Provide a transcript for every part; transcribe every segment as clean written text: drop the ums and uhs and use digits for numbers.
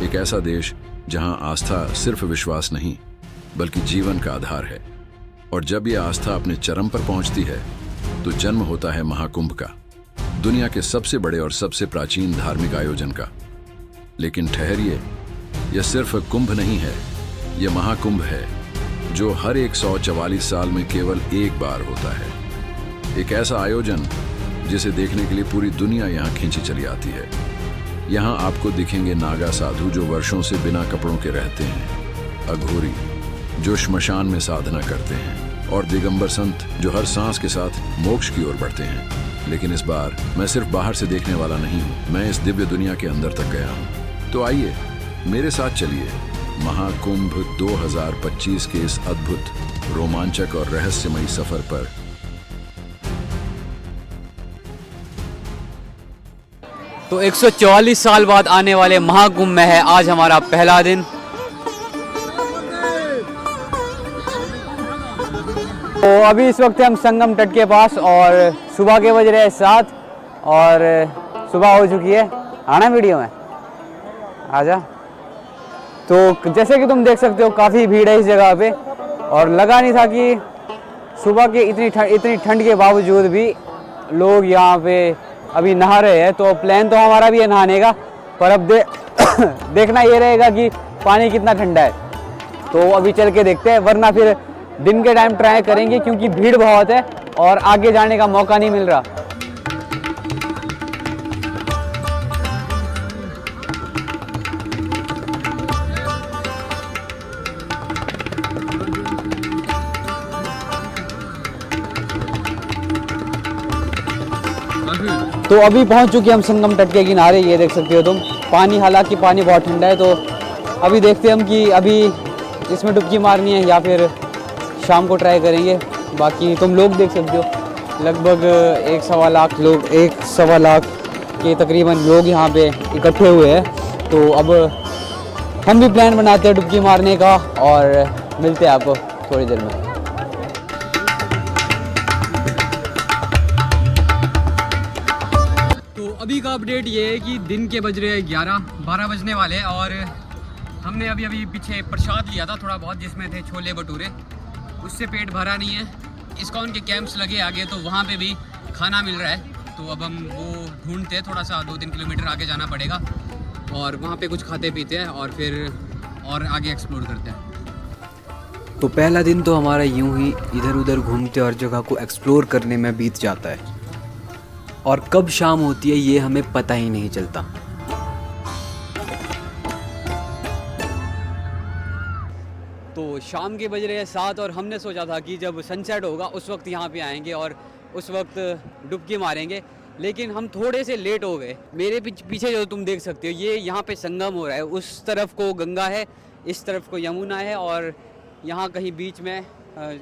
एक ऐसा देश जहां आस्था सिर्फ विश्वास नहीं बल्कि जीवन का आधार है। और जब यह आस्था अपने चरम पर पहुंचती है तो जन्म होता है महाकुंभ का, दुनिया के सबसे बड़े और सबसे प्राचीन धार्मिक आयोजन का। लेकिन ठहरिए, यह सिर्फ कुंभ नहीं है, यह महाकुंभ है जो हर 144 साल में केवल एक बार होता है। एक ऐसा आयोजन जिसे देखने के लिए पूरी दुनिया यहाँ खींची चली आती है। यहाँ आपको दिखेंगे नागा साधु जो वर्षों से बिना कपड़ों के रहते हैं, अघोरी जो श्मशान में साधना करते हैं, और दिगंबर संत जो हर सांस के साथ मोक्ष की ओर बढ़ते हैं। लेकिन इस बार मैं सिर्फ बाहर से देखने वाला नहीं हूँ, मैं इस दिव्य दुनिया के अंदर तक गया हूँ। तो आइए मेरे साथ चलिए महाकुंभ 2025 के इस अद्भुत, रोमांचक और रहस्यमयी सफर पर। तो 144 साल बाद आने वाले महाकुंभ में है आज हमारा पहला दिन। तो अभी इस वक्त हम संगम तट के पास और सुबह के बज रहे हैं 7 और सुबह हो चुकी है। आना वीडियो में आजा। तो जैसे कि तुम देख सकते हो काफ़ी भीड़ है इस जगह पे, और लगा नहीं था कि सुबह के इतनी ठंड के बावजूद भी लोग यहाँ पे अभी नहा रहे हैं। तो प्लान तो हमारा भी है नहाने का, पर अब देखना ये रहेगा कि पानी कितना ठंडा है। तो अभी चल के देखते हैं, वरना फिर दिन के टाइम ट्राई करेंगे क्योंकि भीड़ बहुत है और आगे जाने का मौका नहीं मिल रहा। तो अभी पहुंच चुके हम संगम तट के किनारे। ये देख सकते हो तुम पानी, हालांकि पानी बहुत ठंडा है। तो अभी देखते हैं हम कि अभी इसमें डुबकी मारनी है या फिर शाम को ट्राई करेंगे। बाकी तुम लोग देख सकते हो लगभग 1.25 लाख लोग, 1.25 लाख के तकरीबन लोग यहाँ पे इकट्ठे हुए हैं। तो अब हम भी प्लान बनाते हैं डुबकी मारने का और मिलते हैं आपको थोड़ी देर में। अभी का अपडेट ये है कि दिन के बज रहे हैं 11-12 बजने वाले हैं और हमने अभी पीछे प्रसाद लिया था थोड़ा बहुत, जिसमें थे छोले भटूरे। उससे पेट भरा नहीं है। इस्कॉन के कैंप्स लगे आगे, तो वहाँ पे भी खाना मिल रहा है। तो अब हम वो ढूंढते हैं, थोड़ा सा 2-3 किलोमीटर आगे जाना पड़ेगा और वहाँ पे कुछ खाते पीते हैं और फिर और आगे एक्सप्लोर करते हैं। तो पहला दिन तो हमारा यूं ही इधर उधर घूमते और जगह को एक्सप्लोर करने में बीत जाता है, और कब शाम होती है ये हमें पता ही नहीं चलता। तो शाम के बज रहे हैं 7 और हमने सोचा था कि जब सनसेट होगा उस वक्त यहाँ पे आएंगे और उस वक्त डुबकी मारेंगे, लेकिन हम थोड़े से लेट हो गए। मेरे पीछे जो तुम देख सकते हो ये यहाँ पे संगम हो रहा है। उस तरफ को गंगा है, इस तरफ को यमुना है, और यहाँ कहीं बीच में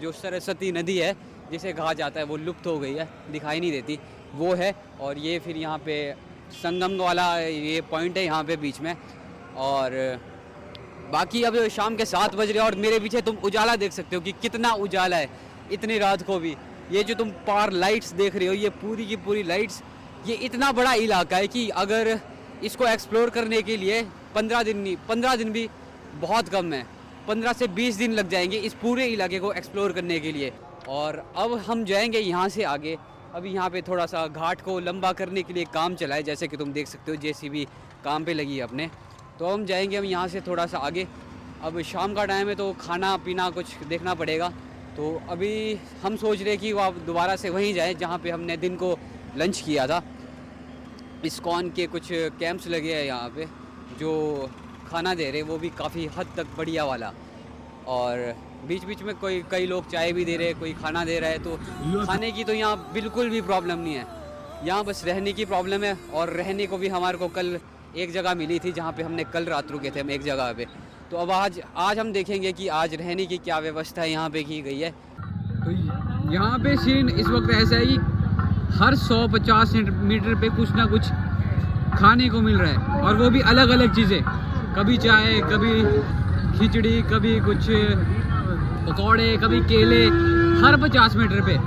जो सरस्वती नदी है जिसे कहा जाता है वो लुप्त हो गई है, दिखाई नहीं देती, वो है। और ये फिर यहाँ पे संगम वाला ये पॉइंट है यहाँ पे बीच में। और बाकी अब शाम के 7 बज रहे हैं और मेरे पीछे तुम उजाला देख सकते हो कि कितना उजाला है इतनी रात को भी। ये जो तुम पार लाइट्स देख रहे हो, ये पूरी की पूरी लाइट्स, ये इतना बड़ा इलाका है कि अगर इसको एक्सप्लोर करने के लिए 15 दिन भी बहुत कम है। 15 से 20 दिन लग जाएंगे इस पूरे इलाके को एक्सप्लोर करने के लिए। और अब हम जाएंगे यहाँ से आगे। अभी यहाँ पे थोड़ा सा घाट को लंबा करने के लिए काम चला है, जैसे कि तुम देख सकते हो जेसीबी काम पे लगी है अपने। तो हम जाएंगे हम यहाँ से थोड़ा सा आगे। अब शाम का टाइम है तो खाना पीना कुछ देखना पड़ेगा। तो अभी हम सोच रहे कि वो दोबारा से वहीं जाएं जहाँ पे हमने दिन को लंच किया था। इस्कॉन के कुछ कैंप्स लगे हैं यहाँ पे जो खाना दे रहे, वो भी काफ़ी हद तक बढ़िया वाला। और बीच बीच में कई लोग चाय भी दे रहे हैं, कोई खाना दे रहा है। तो खाने की तो यहाँ बिल्कुल भी प्रॉब्लम नहीं है, यहाँ बस रहने की प्रॉब्लम है। और रहने को भी हमारे को कल एक जगह मिली थी जहाँ पे हमने कल रात रुके थे हम एक जगह पे। तो अब आज हम देखेंगे कि आज रहने की क्या व्यवस्था यहाँ पे की गई है। तो यहाँ पे सीन इस वक्त ऐसा है कि हर 150 मीटर पे कुछ ना कुछ खाने को मिल रहा है, और वो भी अलग अलग चीज़ें, कभी चाय, कभी खिचड़ी, कभी कुछ पकौड़े, कभी केले, हर 50 मीटर पे।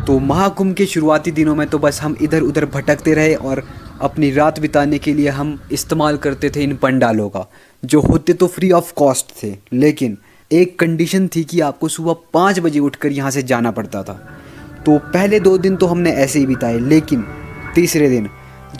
तो महाकुंभ के शुरुआती दिनों में तो बस हम इधर उधर भटकते रहे और अपनी रात बिताने के लिए हम इस्तेमाल करते थे इन पंडालों का, जो होते तो फ्री ऑफ कॉस्ट थे, लेकिन एक कंडीशन थी कि आपको सुबह 5 बजे उठकर यहाँ से जाना पड़ता था। तो पहले 2 दिन तो हमने ऐसे ही बिताए, लेकिन तीसरे दिन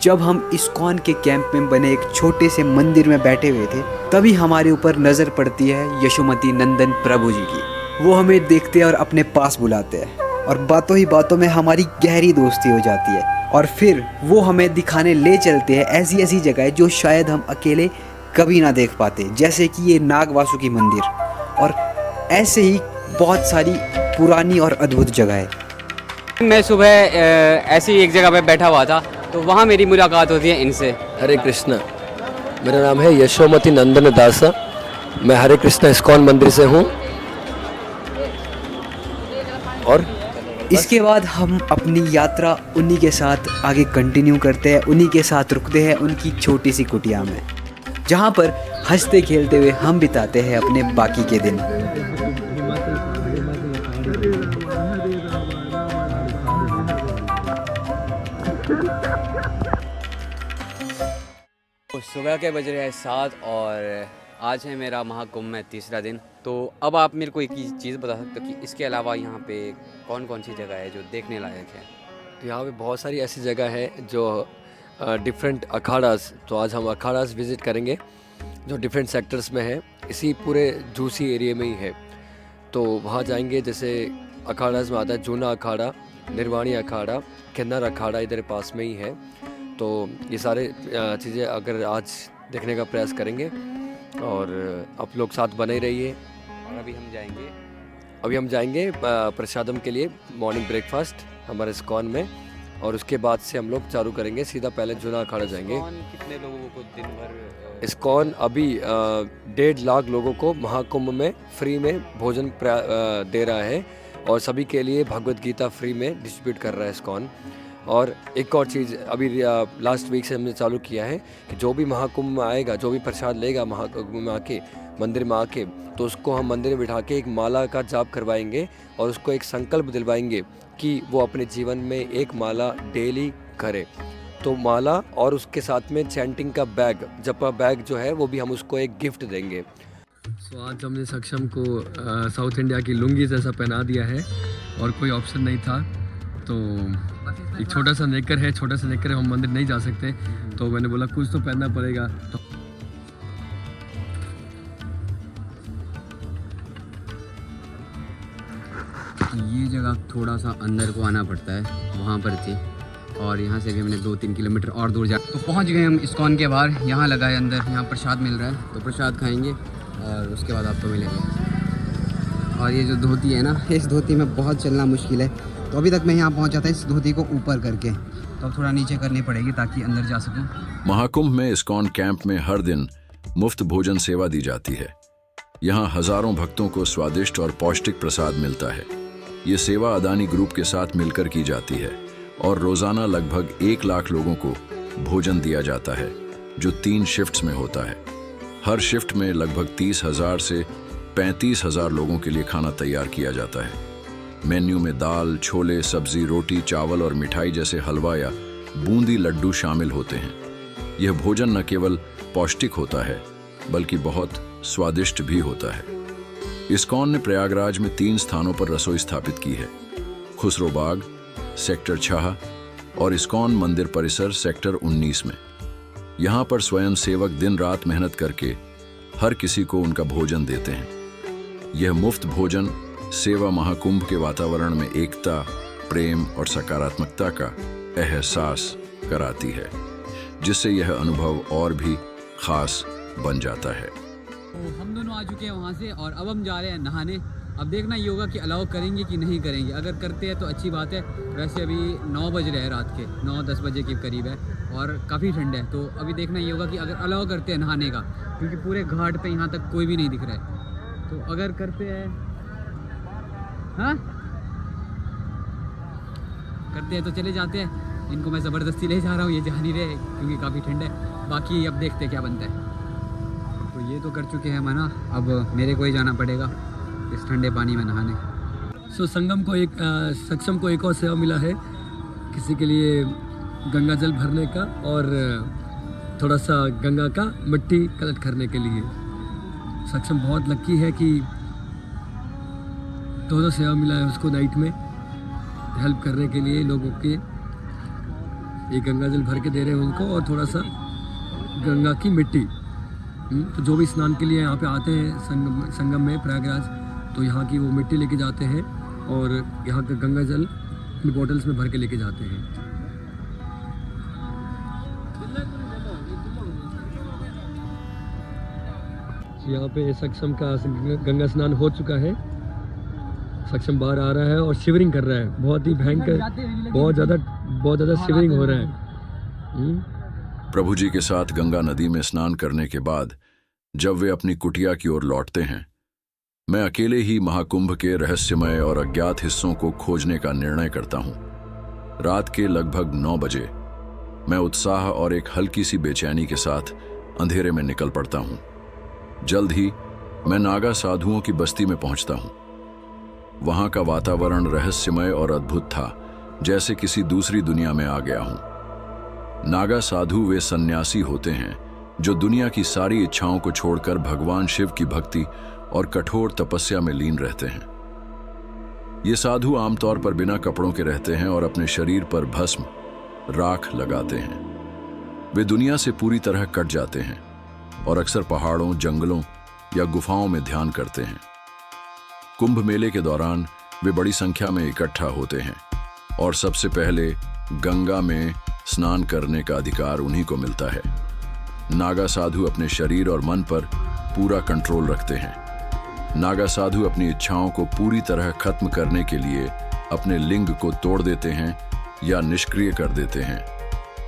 जब हम इस्कॉन के कैंप में बने एक छोटे से मंदिर में बैठे हुए थे, तभी हमारे ऊपर नज़र पड़ती है यशोमती नंदन प्रभु जी की। वो हमें देखते हैं और अपने पास बुलाते हैं, और बातों ही बातों में हमारी गहरी दोस्ती हो जाती है। और फिर वो हमें दिखाने ले चलते हैं ऐसी ऐसी जगह जो शायद हम अकेले कभी ना देख पाते, जैसे कि ये नागवासुकी मंदिर, और ऐसे ही बहुत सारी पुरानी और अद्भुत जगहें। मैं सुबह ऐसी एक जगह पे बैठा हुआ था, तो वहाँ मेरी मुलाकात होती है इनसे। हरे कृष्णा, मेरा नाम है यशोमती नंदन दासा। मैं हरे कृष्णा इस्कॉन मंदिर से हूँ। और इसके बाद हम अपनी यात्रा उन्हीं के साथ आगे कंटिन्यू करते हैं, उन्हीं के साथ रुकते हैं उनकी छोटी सी कुटिया में, जहाँ पर हंसते खेलते हुए हम बिताते हैं अपने बाकी के दिन। सुबह के बज रहे हैं 7 और आज है मेरा महाकुंभ में तीसरा दिन। तो अब आप मेरे को एक चीज़ बता सकते हो कि इसके अलावा यहाँ पे कौन कौन सी जगह है जो देखने लायक है? तो यहाँ पे बहुत सारी ऐसी जगह है जो डिफरेंट अखाड़ास, तो आज हम अखाड़ास विज़िट करेंगे जो डिफरेंट सेक्टर्स में है, इसी पूरे जूसी एरिया में ही है। तो वहाँ जाएंगे, जैसे अखाड़ास में आता है जूना अखाड़ा, निर्वाणी अखाड़ा, किन्नर अखाड़ा इधर पास में ही है। तो ये सारे चीज़ें अगर आज देखने का प्रयास करेंगे, और आप लोग साथ बने रहिए। और अभी हम जाएंगे प्रसादम के लिए, मॉर्निंग ब्रेकफास्ट हमारे इस्कॉन में, और उसके बाद से हम लोग चालू करेंगे सीधा पहले जूना अखाड़ा जाएंगे। कितने लोगों को दिन भर इस्कॉन अभी 1.5 लाख लोगों को महाकुंभ में फ्री में भोजन दे रहा है, और सभी के लिए भगवत गीता फ्री में डिस्ट्रीब्यूट कर रहा है इस्कॉन। और एक और चीज़ अभी लास्ट वीक से हमने चालू किया है कि जो भी महाकुंभ में आएगा, जो भी प्रसाद लेगा महाकुंभ में आके, मंदिर में आके, तो उसको हम मंदिर में बिठा के एक माला का जाप करवाएंगे, और उसको एक संकल्प दिलवाएंगे कि वो अपने जीवन में एक माला डेली करे। तो माला और उसके साथ में चैंटिंग का बैग, जपा बैग जो है, वो भी हम उसको एक गिफ्ट देंगे। तो आज हमने सक्षम को साउथ इंडिया की लुंगी जैसा पहना दिया है, और कोई ऑप्शन नहीं था। तो एक छोटा सा नेकर है, हम मंदिर नहीं जा सकते, तो मैंने बोला कुछ तो पहनना पड़ेगा। तो ये जगह थोड़ा सा अंदर को आना पड़ता है, वहाँ पर थी, और यहाँ से भी हमने 2-3 किलोमीटर और दूर जा, तो पहुँच गए हम इस्कॉन के बाहर। यहाँ लगा है अंदर, यहाँ प्रसाद मिल रहा है, तो प्रसाद खाएंगे और उसके बाद आपको मिलेंगे। और ये जो धोती है ना, इस धोती में बहुत चलना मुश्किल है, तो अभी तक मैं यहाँ पहुँचा था इस धोती को ऊपर करके, तो अब थोड़ा नीचे करनी पड़ेगी ताकि अंदर जा सकूँ। महाकुंभ में इस्कॉन कैंप में हर दिन मुफ्त भोजन सेवा दी जाती है। यहाँ हजारों भक्तों को स्वादिष्ट और पौष्टिक प्रसाद मिलता है। ये सेवा अदानी ग्रुप के साथ मिलकर की जाती है, और रोजाना लगभग 1 लाख लोगों को भोजन दिया जाता है, जो 3 शिफ्ट्स में होता है। हर शिफ्ट में लगभग 30,000 से 35,000 लोगों के लिए खाना तैयार किया जाता है। मेन्यू में दाल, छोले, सब्जी, रोटी, चावल और मिठाई जैसे हलवा या बूंदी लड्डू शामिल होते हैं। यह भोजन न केवल पौष्टिक होता है, बल्कि बहुत स्वादिष्ट भी होता है। इस्कॉन ने प्रयागराज में 3 स्थानों पर रसोई स्थापित की है: खुसरोबाग, सेक्टर 6 और इस्कॉन मंदिर परिसर सेक्टर 19 में। यहाँ पर स्वयं सेवक दिन रात मेहनत करके हर किसी को उनका भोजन देते हैं। यह मुफ्त भोजन सेवा महाकुंभ के वातावरण में एकता, प्रेम और सकारात्मकता का एहसास कराती है, जिससे यह अनुभव और भी खास बन जाता है। तो हम दोनों आ चुके हैं वहाँ से, और अब हम जा रहे हैं नहाने। अब देखना ये होगा कि अलाउ करेंगे कि नहीं करेंगे। अगर करते हैं तो अच्छी बात है। वैसे अभी 9 बज रहे हैं, रात के 9-10 बजे के करीब है, और काफ़ी ठंड है। तो अभी देखना ये होगा कि अगर अलाउ करते हैं नहाने का, क्योंकि पूरे घाट पे यहाँ तक कोई भी नहीं दिख रहा है। तो अगर करते हैं, हाँ करते हैं तो चले जाते हैं। इनको मैं ज़बरदस्ती ले जा रहा हूँ, ये जा नहीं रहे क्योंकि काफ़ी ठंड है। बाकी अब देखते हैं क्या बनता है। तो ये तो कर चुके हैं मना, अब मेरे को ही जाना पड़ेगा इस ठंडे पानी में नहाने। सक्षम को एक और सेवा मिला है। किसी के लिए गंगा जल भरने का और थोड़ा सा गंगा का मिट्टी कलेक्ट करने के लिए। सक्षम बहुत लकी है कि दो सेवा मिला है उसको नाइट में हेल्प करने के लिए लोगों के। ये गंगा जल भर के दे रहे हैं उनको और थोड़ा सा गंगा की मिट्टी। तो जो भी स्नान के लिए यहाँ पे आते हैं संगम में प्रयागराज, तो यहाँ की वो मिट्टी लेके जाते हैं और यहाँ का गंगा जल अपनी बॉटल्स में भर के लेके जाते हैं। यहाँ पे सक्षम का गंगा स्नान हो चुका है। सक्षम बाहर आ रहा है और शिवरिंग कर रहा है, बहुत ही भयंकर, बहुत ज़्यादा शिवरिंग हो रहा है। प्रभु जी के साथ गंगा नदी में स्नान करने के बाद जब वे अपनी कुटिया की ओर लौटते हैं, मैं अकेले ही महाकुंभ के रहस्यमय और अज्ञात हिस्सों को खोजने का निर्णय करता हूं। रात के लगभग 9 बजे मैं उत्साह और एक हल्की सी बेचैनी के साथ अंधेरे में निकल पड़ता हूं। जल्द ही मैं नागा साधुओं की बस्ती में पहुंचता हूं। वहां का वातावरण रहस्यमय और अद्भुत था, जैसे किसी दूसरी दुनिया में आ गया हूं। नागा साधु वे सन्यासी होते हैं जो दुनिया की सारी इच्छाओं को छोड़कर भगवान शिव की भक्ति और कठोर तपस्या में लीन रहते हैं। ये साधु आमतौर पर बिना कपड़ों के रहते हैं और अपने शरीर पर भस्म राख लगाते हैं। वे दुनिया से पूरी तरह कट जाते हैं और अक्सर पहाड़ों, जंगलों या गुफाओं में ध्यान करते हैं। कुंभ मेले के दौरान वे बड़ी संख्या में इकट्ठा होते हैं और सबसे पहले गंगा में स्नान करने का अधिकार उन्हीं को मिलता है। नागा साधु अपने शरीर और मन पर पूरा कंट्रोल रखते हैं। नागा साधु अपनी इच्छाओं को पूरी तरह खत्म करने के लिए अपने लिंग को तोड़ देते हैं या निष्क्रिय कर देते हैं।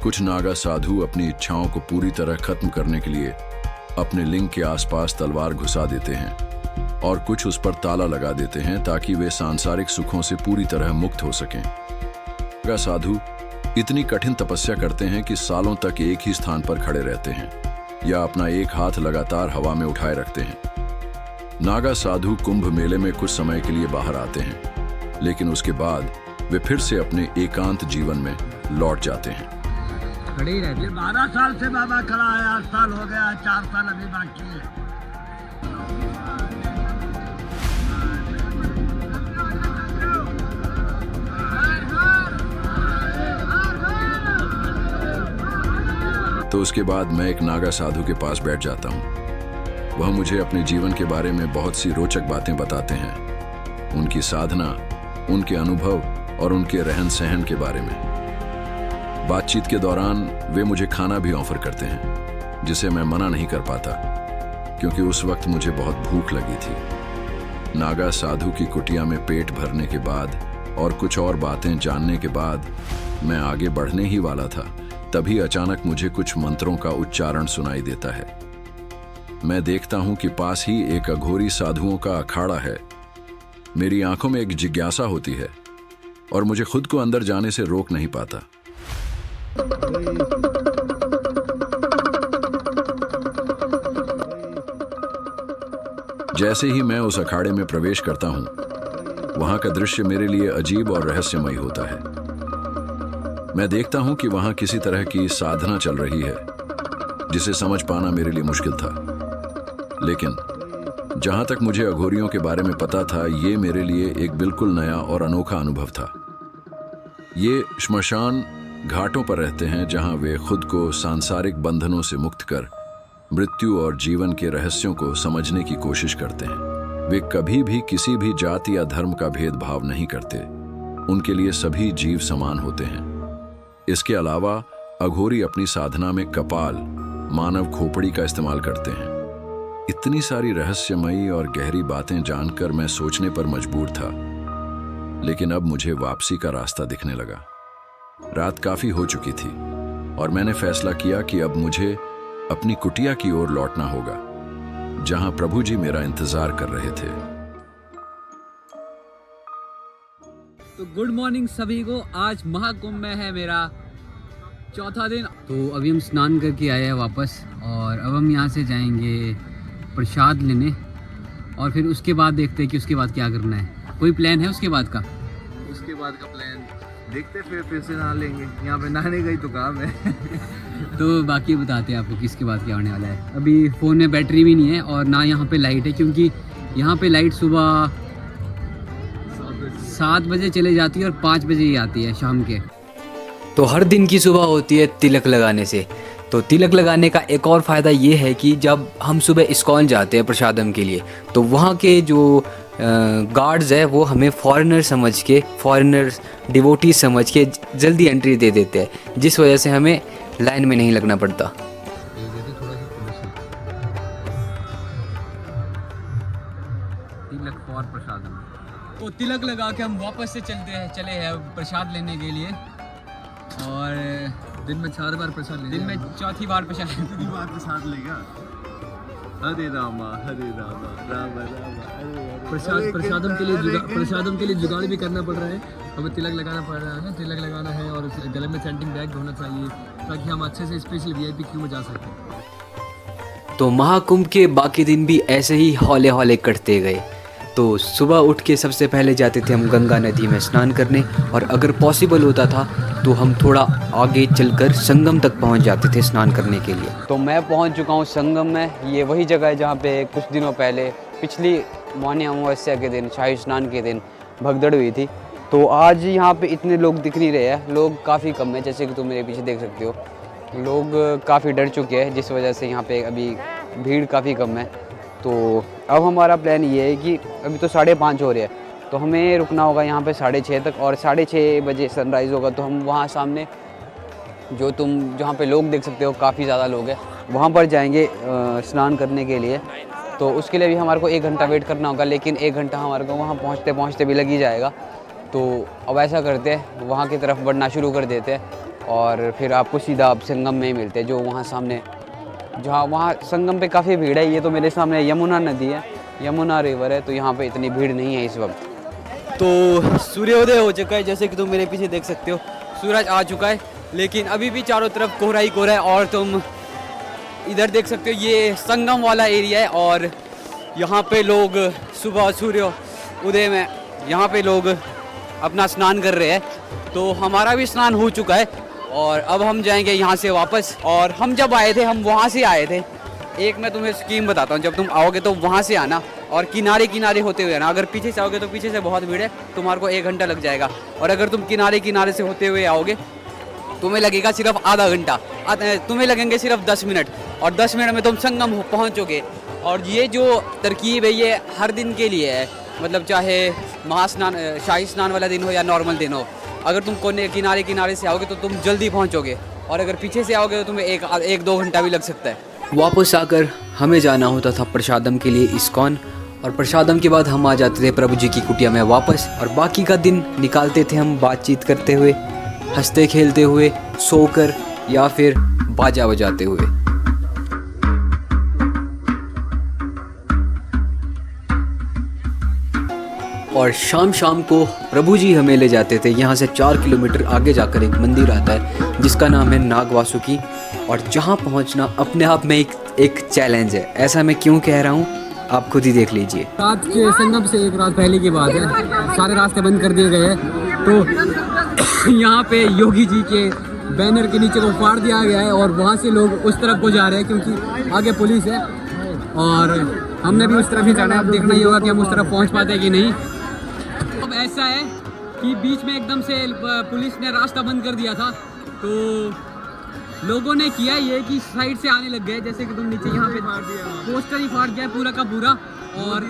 कुछ नागा साधु अपनी इच्छाओं को पूरी तरह खत्म करने के लिए अपने लिंग के आसपास तलवार घुसा देते हैं और कुछ उस पर ताला लगा देते हैं ताकि वे सांसारिक सुखों से पूरी तरह मुक्त हो सकें। नागा साधु इतनी कठिन तपस्या करते हैं कि सालों तक एक ही स्थान पर खड़े रहते हैं या अपना एक हाथ लगातार हवा में उठाए रखते हैं। नागा साधु कुंभ मेले में कुछ समय के लिए बाहर आते हैं, लेकिन उसके बाद वे फिर से अपने एकांत जीवन में लौट जाते हैं। खड़े ही रहते। 12 साल से बाबा खड़ा है, 8 साल हो गया, 4 साल अभी बाकी है। तो उसके बाद मैं एक नागा साधु के पास बैठ जाता हूँ। वह मुझे अपने जीवन के बारे में बहुत सी रोचक बातें बताते हैं, उनकी साधना, उनके अनुभव और उनके रहन सहन के बारे में। बातचीत के दौरान वे मुझे खाना भी ऑफर करते हैं, जिसे मैं मना नहीं कर पाता क्योंकि उस वक्त मुझे बहुत भूख लगी थी। नागा साधु की कुटिया में पेट भरने के बाद और कुछ और बातें जानने के बाद मैं आगे बढ़ने ही वाला था, तभी अचानक मुझे कुछ मंत्रों का उच्चारण सुनाई देता है। मैं देखता हूं कि पास ही एक अघोरी साधुओं का अखाड़ा है। मेरी आंखों में एक जिज्ञासा होती है और मुझे खुद को अंदर जाने से रोक नहीं पाता। जैसे ही मैं उस अखाड़े में प्रवेश करता हूं, वहां का दृश्य मेरे लिए अजीब और रहस्यमयी होता है। मैं देखता हूं कि वहां किसी तरह की साधना चल रही है, जिसे समझ पाना मेरे लिए मुश्किल था। लेकिन जहां तक मुझे अघोरियों के बारे में पता था, ये मेरे लिए एक बिल्कुल नया और अनोखा अनुभव था। ये श्मशान घाटों पर रहते हैं, जहां वे खुद को सांसारिक बंधनों से मुक्त कर मृत्यु और जीवन के रहस्यों को समझने की कोशिश करते हैं। वे कभी भी किसी भी जाति या धर्म का भेदभाव नहीं करते। उनके लिए सभी जीव समान होते हैं। इसके अलावा अघोरी अपनी साधना में कपाल, मानव खोपड़ी का इस्तेमाल करते हैं। इतनी सारी रहस्यमयी और गहरी बातें जानकर मैं सोचने पर मजबूर था, लेकिन अब मुझे वापसी का रास्ता दिखने लगा। रात काफी हो चुकी थी और मैंने फैसला किया कि अब मुझे अपनी कुटिया की ओर लौटना होगा, जहां प्रभु जी मेरा इंतजार कर रहे थे। तो गुड मॉर्निंग सभी को। आज महाकुंभ में है मेरा चौथा दिन। तो अभी हम स्नान करके आए हैं वापस, और अब हम यहाँ से जाएंगे प्रसाद लेने, और फिर उसके बाद देखते हैं कि उसके बाद क्या करना है। कोई प्लान है उसके बाद का? उसके बाद का प्लान देखते फिर से नहा लेंगे, यहाँ पे नहाने का ही तो काम है। तो बाकी बताते हैं आपको किसके बाद क्या होने वाला है। अभी फ़ोन में बैटरी भी नहीं है और ना यहाँ पे लाइट है, क्योंकि यहाँ पे लाइट सुबह 7 बजे चले जाती है और 5 बजे ही आती है शाम के। तो हर दिन की सुबह होती है तिलक लगाने से। तो तिलक लगाने का एक और फ़ायदा ये है कि जब हम सुबह इस्कॉन जाते हैं प्रसादम के लिए, तो वहाँ के जो गार्ड्स है वो हमें फॉरेनर समझ के, फॉरेनर डिवोटी समझ के जल्दी एंट्री दे देते हैं, जिस वजह से हमें लाइन में नहीं लगना पड़ता। तिलक फॉर प्रसादम। तो तिलक लगा के हम वापस से चले हैं प्रसाद लेने के लिए। और दिन में 4 बार प्रसाद दिन में चौथी बार प्रसाद लेगा। हरे रामा राम राम प्रसादम के लिए जुगाड़ भी करना पड़ रहा है। हमें तिलक लगाना पड़ रहा है ना, तिलक लगाना है और गले में सेंटिंग बैग होना चाहिए ताकि हम अच्छे से स्पेशल VIP क्यू में जा सकें। तो महाकुंभ के बाकी दिन भी ऐसे ही हौले हौले कटते गए। तो सुबह उठ के सबसे पहले जाते थे हम गंगा नदी में स्नान करने, और अगर पॉसिबल होता था तो हम थोड़ा आगे चलकर संगम तक पहुंच जाते थे स्नान करने के लिए। तो मैं पहुंच चुका हूं संगम में। ये वही जगह है जहां पे कुछ दिनों पहले पिछली मौनी अमावस्या के दिन, शाही स्नान के दिन भगदड़ हुई थी। तो आज यहाँ पे इतने लोग दिख नहीं रहे हैं, लोग काफ़ी कम है, जैसे कि तुम मेरे पीछे देख सकते हो। लोग काफ़ी डर चुके हैं, जिस वजह से यहाँ पे अभी भीड़ काफ़ी कम है। तो अब हमारा प्लान ये है कि अभी तो 5:30 हो रहे हैं, तो हमें रुकना होगा यहाँ पे 6:30 तक, और 6:30 बजे सनराइज़ होगा। तो हम वहाँ सामने जो तुम जहाँ पे लोग देख सकते हो, काफ़ी ज़्यादा लोग हैं, वहाँ पर जाएंगे स्नान करने के लिए। तो उसके लिए भी हमारे को 1 घंटा वेट करना होगा, लेकिन 1 घंटा हमारे को वहाँ पहुँचते पहुँचते भी लग ही जाएगा। तो अब ऐसा करते हैं, वहाँ की तरफ बढ़ना शुरू कर देते हैं और फिर आपको सीधा अब संगम में ही मिलते हैं, जो वहाँ सामने, जहाँ वहाँ संगम पे काफ़ी भीड़ है। ये तो मेरे सामने यमुना नदी है, यमुना रिवर है, तो यहाँ पे इतनी भीड़ नहीं है इस वक्त। तो सूर्योदय हो चुका है, जैसे कि तुम मेरे पीछे देख सकते हो, सूरज आ चुका है, लेकिन अभी भी चारों तरफ कोहरा ही कोहरा है। और तुम इधर देख सकते हो, ये संगम वाला एरिया है, और यहाँ पे लोग सुबह सूर्य उदय में यहाँ पे लोग अपना स्नान कर रहे हैं। तो हमारा भी स्नान हो चुका है और अब हम जाएंगे यहाँ से वापस। और हम जब आए थे, हम वहाँ से आए थे। एक मैं तुम्हें स्कीम बताता हूँ, जब तुम आओगे तो वहाँ से आना और किनारे किनारे होते हुए आना। अगर पीछे से आओगे तो पीछे से बहुत भीड़ है, तुम्हारे को 1 घंटा लग जाएगा। और अगर तुम किनारे किनारे से होते हुए आओगे, तुम्हें लगेगा सिर्फ आधा घंटा, तुम्हें लगेंगे सिर्फ 10 मिनट, और 10 मिनट में तुम संगम पहुँचोगे। और ये जो तरकीब है, ये हर दिन के लिए है, मतलब चाहे महास्नान, शाही स्नान वाला दिन हो या नॉर्मल दिन हो। अगर तुम कोने किनारे किनारे से आओगे तो तुम जल्दी पहुंचोगे, और अगर पीछे से आओगे तो तुम्हें 1-2 घंटा भी लग सकता है। वापस आकर हमें जाना होता था प्रसादम के लिए इस्कॉन, और प्रसादम के बाद हम आ जाते थे प्रभु जी की कुटिया में वापस, और बाकी का दिन निकालते थे हम बातचीत करते हुए, हंसते खेलते हुए, सोकर या फिर बाजा बजाते हुए। और शाम शाम को प्रभु जी हमें ले जाते थे यहाँ से 4 किलोमीटर आगे जाकर एक मंदिर आता है जिसका नाम है नाग वासुकी, और जहाँ पहुँचना अपने आप में एक चैलेंज है। ऐसा मैं क्यों कह रहा हूँ, आप खुद ही देख लीजिए। रात के संगम से 1 रात पहले की बात है, सारे रास्ते बंद कर दिए गए हैं। तो यहाँ पे योगी जी के बैनर के नीचे को फाड़ दिया गया है, और वहाँ से लोग उस तरफ को जा रहे हैं क्योंकि आगे पुलिस है, और हमने भी उस तरफ ही जाना है। अब देखना ही होगा कि हम उस तरफ पहुँच पाते हैं कि नहीं। अब ऐसा है कि बीच में एकदम से पुलिस ने रास्ता बंद कर दिया था, तो लोगों ने किया ये कि साइड से आने लग गए। जैसे कि तुम नीचे यहाँ पे पोस्टर ही फाड़ दिया है पूरा का पूरा, और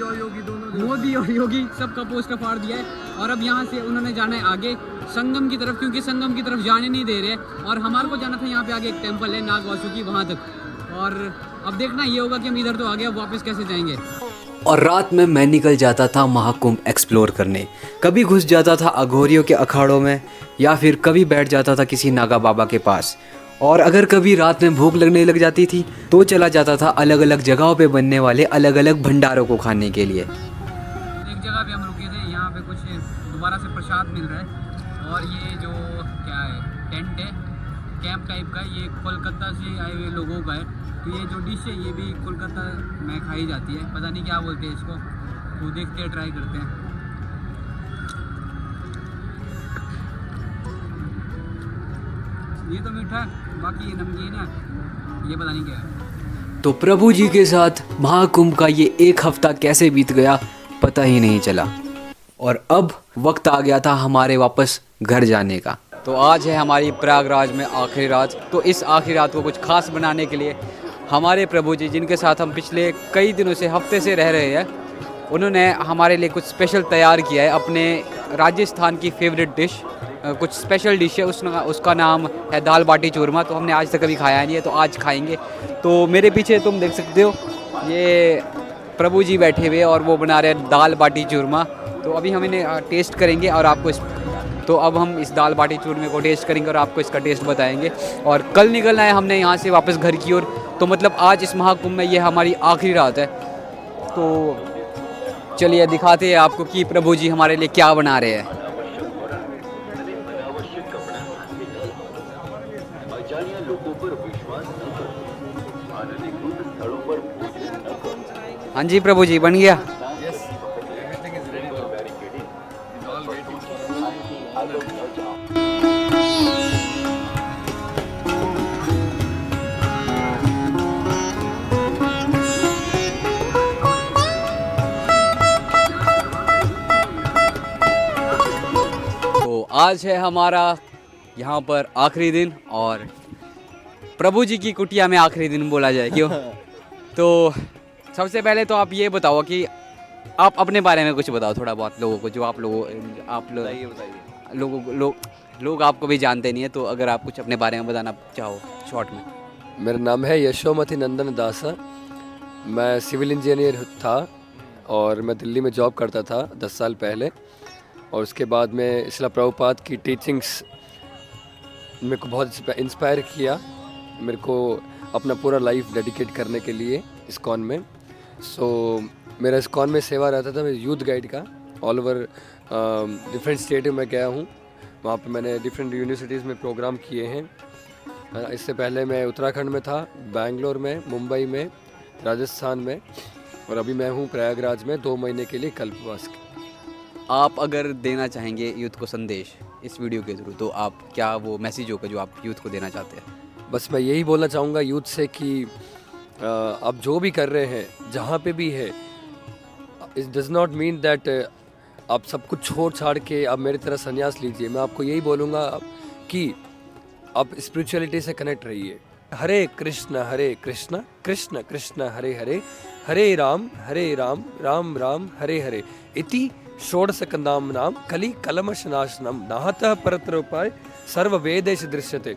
मोदी और योगी सबका पोस्टर फाड़ दिया है। और अब यहाँ से उन्होंने जाना है आगे संगम की तरफ, क्योंकि संगम की तरफ जाने नहीं दे रहे। और हमारे को जाना था यहाँ पे आगे एक टेम्पल है नाग वासुकी, वहाँ तक। और अब देखना ये होगा कि हम इधर तो आ गए, अब वापस कैसे जाएंगे। और रात में मैं निकल जाता था महाकुंभ एक्सप्लोर करने। कभी घुस जाता था अघोरियों के अखाड़ों में, या फिर कभी बैठ जाता था किसी नागा बाबा के पास। और अगर कभी रात में भूख लगने लग जाती थी तो चला जाता था अलग अलग जगहों पे बनने वाले अलग अलग भंडारों को खाने के लिए। एक जगह पे हम रुके थे, यहाँ पे कुछ दोबारा से प्रसाद मिल रहा है। और ये जो क्या है, टेंट है, कैंप टाइप का, ये कोलकाता से आए हुए लोगों का है। तो ये जो डिश है ये भी कोलकाता में खाई जाती है, पता नहीं क्या बोलते हैं इसको, तो देखते हैं, ट्राई करते हैं। ये तो मीठा है, बाकी ये नमकीन है, ये पता नहीं क्या है। तो प्रभु जी के साथ महाकुंभ का ये एक हफ्ता कैसे बीत गया पता ही नहीं चला, और अब वक्त आ गया था हमारे वापस घर जाने का। तो आज है हमारी प्रयागराज में आखिरी रात। तो इस आखिरी रात को कुछ खास बनाने के लिए हमारे प्रभु जी, जिनके साथ हम पिछले कई दिनों से, हफ्ते से रह रहे हैं, उन्होंने हमारे लिए कुछ स्पेशल तैयार किया है। अपने राजस्थान की फेवरेट डिश, कुछ स्पेशल डिश है, उसका नाम है दाल बाटी चूरमा। तो हमने आज तक कभी खाया नहीं है, तो आज खाएंगे। तो मेरे पीछे तुम देख सकते हो, ये प्रभु जी बैठे हुए और वो बना रहे हैं दाल बाटी चूरमा। तो अभी हम इन्हें टेस्ट करेंगे और आपको अब हम इस दाल बाटी चूरमे को टेस्ट करेंगे और आपको इसका टेस्ट बताएंगे। और कल निकलना है हमने यहाँ से वापस घर की ओर। तो मतलब आज इस महाकुंभ में ये हमारी आखिरी रात है। तो चलिए दिखाते हैं आपको कि प्रभु जी हमारे लिए क्या बना रहे हैं। हाँ जी प्रभु जी, बन गया। तो आज है हमारा यहाँ पर आखिरी दिन, और प्रभु जी की कुटिया में आखिरी दिन बोला जाए क्यों। तो सबसे पहले तो आप ये बताओ कि आप अपने बारे में कुछ बताओ थोड़ा बहुत लोगों को, जो लोग आपको भी जानते नहीं है। तो अगर आप कुछ अपने बारे में बताना चाहो शॉर्ट में। मेरा नाम है यशोमती नंदन दासा। मैं सिविल इंजीनियर था और मैं दिल्ली में जॉब करता था 10 साल पहले। और उसके बाद में शिला प्रभुपाद की टीचिंग्स मेरे को बहुत इंस्पायर किया, मेरे को अपना पूरा लाइफ डेडिकेट करने के लिए इस्कॉन में। मेरा इस्कॉन में सेवा रहता था, मैं यूथ गाइड का। ऑल ओवर डिफरेंट स्टेट में गया हूँ, वहाँ पे मैंने डिफरेंट यूनिवर्सिटीज़ में प्रोग्राम किए हैं। इससे पहले मैं उत्तराखंड में था, बेंगलोर में, मुंबई में, राजस्थान में, और अभी मैं हूँ प्रयागराज में 2 महीने के लिए कल्पवास। आप अगर देना चाहेंगे यूथ को संदेश इस वीडियो के थ्रू, तो आप क्या वो मैसेज होगा जो आप यूथ को देना चाहते हैं? बस मैं यही बोलना चाहूँगा यूथ से कि आप जो भी कर रहे हैं, जहाँ पे भी है, it does not mean that आप सब कुछ छोड़ छाड़ के आप मेरी तरह संन्यास लीजिए। मैं आपको यही बोलूँगा कि आप स्पिरिचुअलिटी से कनेक्ट रहिए। हरे कृष्ण कृष्ण कृष्ण हरे हरे, हरे राम राम राम हरे हरे, इति षोडशकंदाम नाम कली कलमश नाशनम नाहतः परत्रोपाय सर्व वेदेश दृश्यते।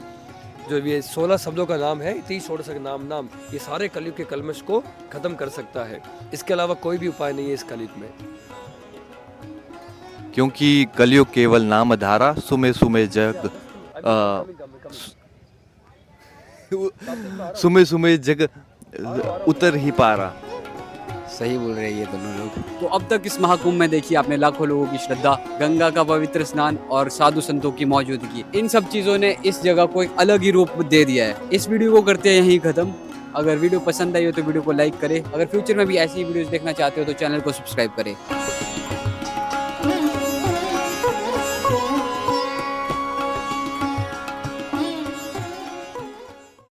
जो ये 16 शब्दों का नाम है, इति षोडशकंदाम नाम, ये सारे कलयुग के कलमश को खत्म कर सकता है। इसके अलावा कोई भी उपाय नहीं है इस कलयुग में, क्योंकि कलयुग केवल नाम धारा, सुमे सुमे जग सुमे सुमे जग उतर ही पारा। सही बोल रहे हैं ये दोनों लोग। तो अब तक इस महाकुंभ में देखिए आपने लाखों लोगों की श्रद्धा, गंगा का पवित्र स्नान और साधु संतों की मौजूदगी, इन सब चीज़ों ने इस जगह को एक अलग ही रूप दे दिया है। इस वीडियो को करते हैं यहीं खत्म। अगर वीडियो पसंद आई हो तो वीडियो को लाइक करें। अगर फ्यूचर में भी ऐसी वीडियोस देखना चाहते हो तो चैनल को सब्सक्राइब करें।